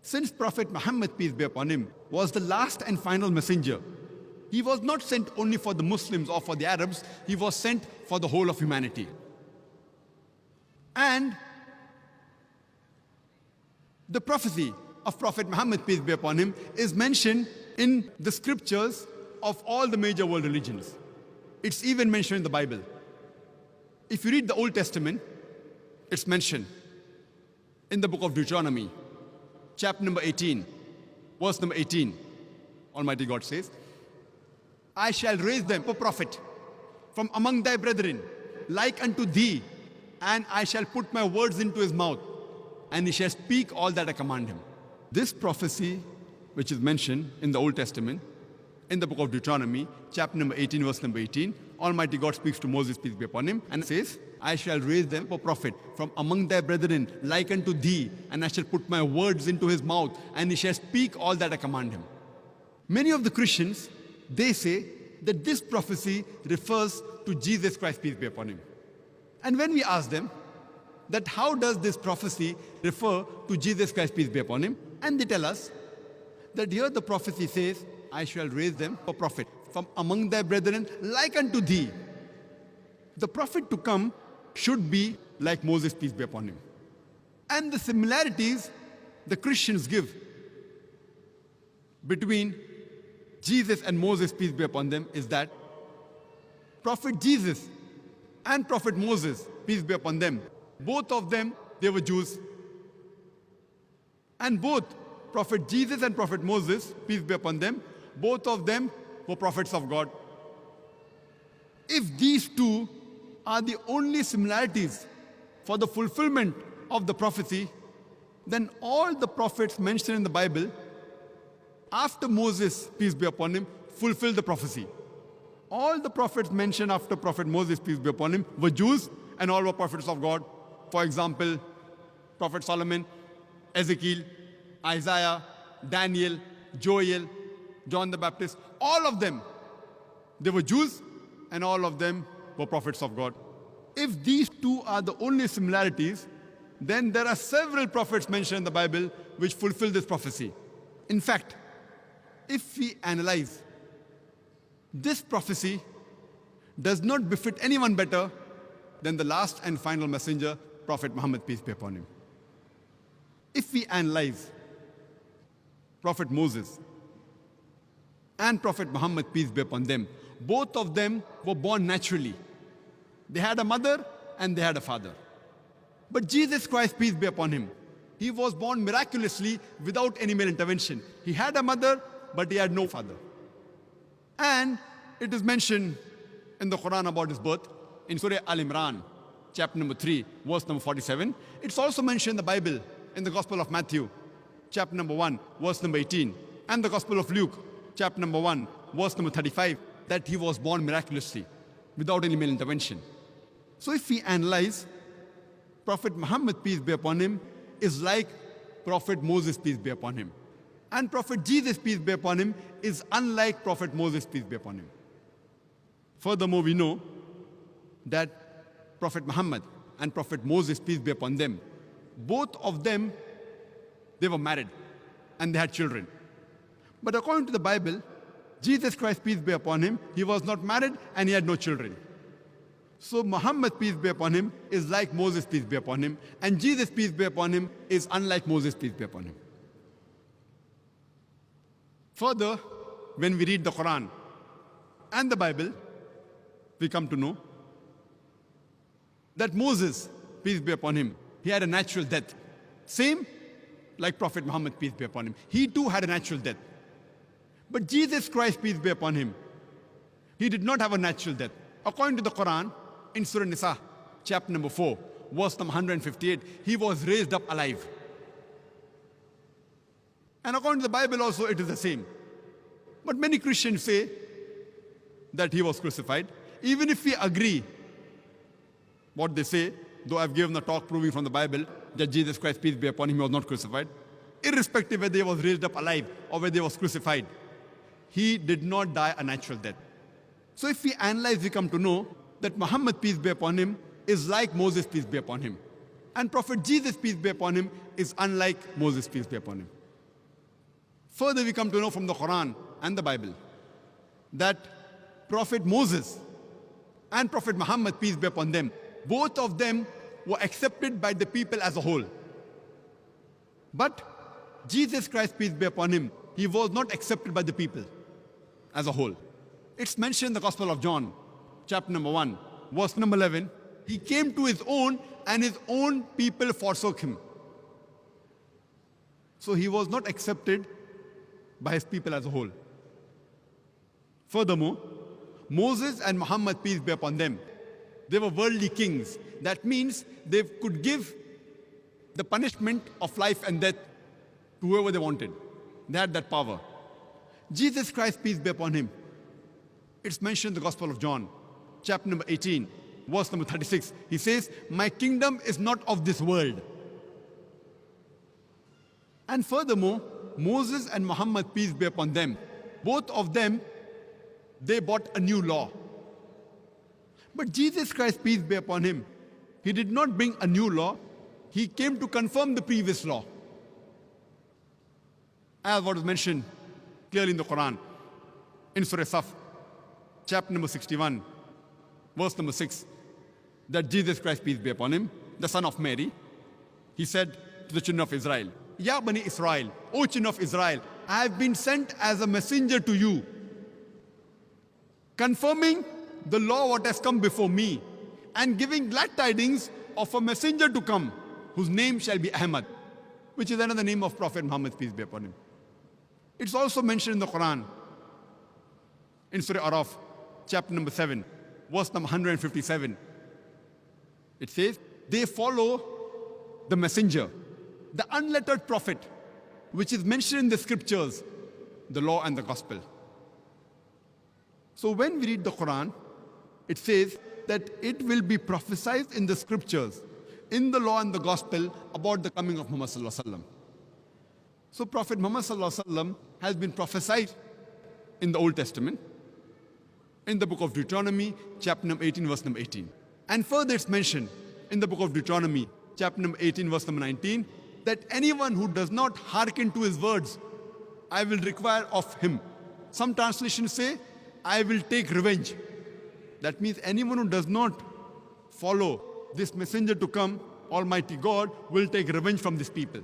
Since Prophet Muhammad, peace be upon him, was the last and final messenger, he was not sent only for the Muslims or for the Arabs, he was sent for the whole of humanity. And the prophecy of Prophet Muhammad, peace be upon him, is mentioned in the scriptures of all the major world religions. It's even mentioned in the Bible. If you read the Old Testament, it's mentioned in the book of Deuteronomy, chapter number 18, verse number 18. Almighty God says, I shall raise them a prophet from among thy brethren, like unto thee, and I shall put my words into his mouth, and he shall speak all that I command him. This prophecy, which is mentioned in the Old Testament, in the book of Deuteronomy, chapter number 18, verse number 18, Almighty God speaks to Moses, peace be upon him, and says, I shall raise them a prophet from among thy brethren, like unto thee, and I shall put my words into his mouth, and he shall speak all that I command him. Many of the Christians, they say that this prophecy refers to Jesus Christ, peace be upon him. And when we ask them that how does this prophecy refer to Jesus Christ, peace be upon him, and they tell us that here the prophecy says, I shall raise them a prophet from among thy brethren, like unto thee. The prophet to come should be like Moses, peace be upon him. And the similarities the Christians give between Jesus and Moses, peace be upon them, is that Prophet Jesus and Prophet Moses, peace be upon them, both of them, they were Jews. And both Prophet Jesus and Prophet Moses, peace be upon them, both of them were prophets of God. If these two are the only similarities for the fulfillment of the prophecy, then all the prophets mentioned in the Bible after Moses, peace be upon him, fulfilled the prophecy. All the prophets mentioned after Prophet Moses, peace be upon him, were Jews and all were prophets of God. For example, Prophet Solomon, Ezekiel, Isaiah, Daniel, Joel, John the Baptist, all of them, they were Jews and all of them were prophets of God. If these two are the only similarities, then there are several prophets mentioned in the Bible which fulfill this prophecy. In fact, if we analyze, this prophecy does not befit anyone better than the last and final messenger, Prophet Muhammad, peace be upon him. If we analyze Prophet Moses and Prophet Muhammad, peace be upon them, both of them were born naturally. They had a mother and they had a father. But Jesus Christ, peace be upon him, he was born miraculously without any male intervention. He had a mother, but he had no father. And it is mentioned in the Quran about his birth, in Surah Al-Imran, chapter number 3, verse number 47. It's also mentioned in the Bible, in the Gospel of Matthew, chapter number 1, verse number 18, and the Gospel of Luke, chapter number 1, verse number 35, that he was born miraculously, without any male intervention. So if we analyze, Prophet Muhammad, peace be upon him, is like Prophet Moses, peace be upon him. And Prophet Jesus, peace be upon him, is unlike Prophet Moses, peace be upon him. Furthermore, we know that Prophet Muhammad and Prophet Moses, peace be upon them, both of them, they were married and they had children. But according to the Bible, Jesus Christ, peace be upon him, he was not married and he had no children. So Muhammad, peace be upon him, is like Moses, peace be upon him, and Jesus, peace be upon him, is unlike Moses, peace be upon him. Further, when we read the Quran and the Bible, we come to know that Moses, peace be upon him, he had a natural death. Same like Prophet Muhammad, peace be upon him. He too had a natural death. But Jesus Christ, peace be upon him, he did not have a natural death. According to the Quran, in Surah Nisa, chapter number 4, verse number 158, he was raised up alive. And according to the Bible also, it is the same. But many Christians say that he was crucified. Even if we agree what they say, though I've given a talk proving from the Bible that Jesus Christ, peace be upon him, was not crucified, irrespective whether he was raised up alive or whether he was crucified, he did not die a natural death. So if we analyze, we come to know that Muhammad, peace be upon him, is like Moses, peace be upon him. And Prophet Jesus, peace be upon him, is unlike Moses, peace be upon him. Further, we come to know from the Quran and the Bible that Prophet Moses and Prophet Muhammad, peace be upon them, both of them were accepted by the people as a whole. But Jesus Christ, peace be upon him, he was not accepted by the people as a whole. It's mentioned in the Gospel of John, chapter number 1, verse number 11. He came to his own, and his own people forsook him. So he was not accepted by his people as a whole. Furthermore, Moses and Muhammad, peace be upon them, they were worldly kings. That means they could give the punishment of life and death to whoever they wanted. They had that power. Jesus Christ, peace be upon him, it's mentioned in the Gospel of John, chapter number 18, verse number 36. He says, "My kingdom is not of this world." And furthermore, Moses and Muhammad, peace be upon them, both of them, they brought a new law. But Jesus Christ, peace be upon him, he did not bring a new law. He came to confirm the previous law, as what is mentioned clearly in the Quran, in Surah Saf, chapter number 61, verse number 6, that Jesus Christ, peace be upon him, the son of Mary, he said to the children of Israel, "Ya Bani Israel, O children of Israel, I have been sent as a messenger to you, confirming the law what has come before me, and giving glad tidings of a messenger to come, whose name shall be Ahmad," which is another name of Prophet Muhammad, peace be upon him. It's also mentioned in the Quran, in Surah Araf, chapter number 7, verse number 157. It says, "They follow the messenger, the unlettered prophet, which is mentioned in the scriptures, the law and the gospel." So when we read the Quran, it says that it will be prophesied in the scriptures, in the law and the gospel, about the coming of Muhammad sallallahu alaihi wasallam. So Prophet Muhammad sallallahu alaihi wasallam has been prophesied in the Old Testament, in the book of Deuteronomy, chapter number 18, verse number 18. And further it's mentioned in the book of Deuteronomy, chapter number 18, verse number 19, that anyone who does not hearken to his words, I will require of him. Some translations say, I will take revenge. That means anyone who does not follow this messenger to come, Almighty God will take revenge from these people.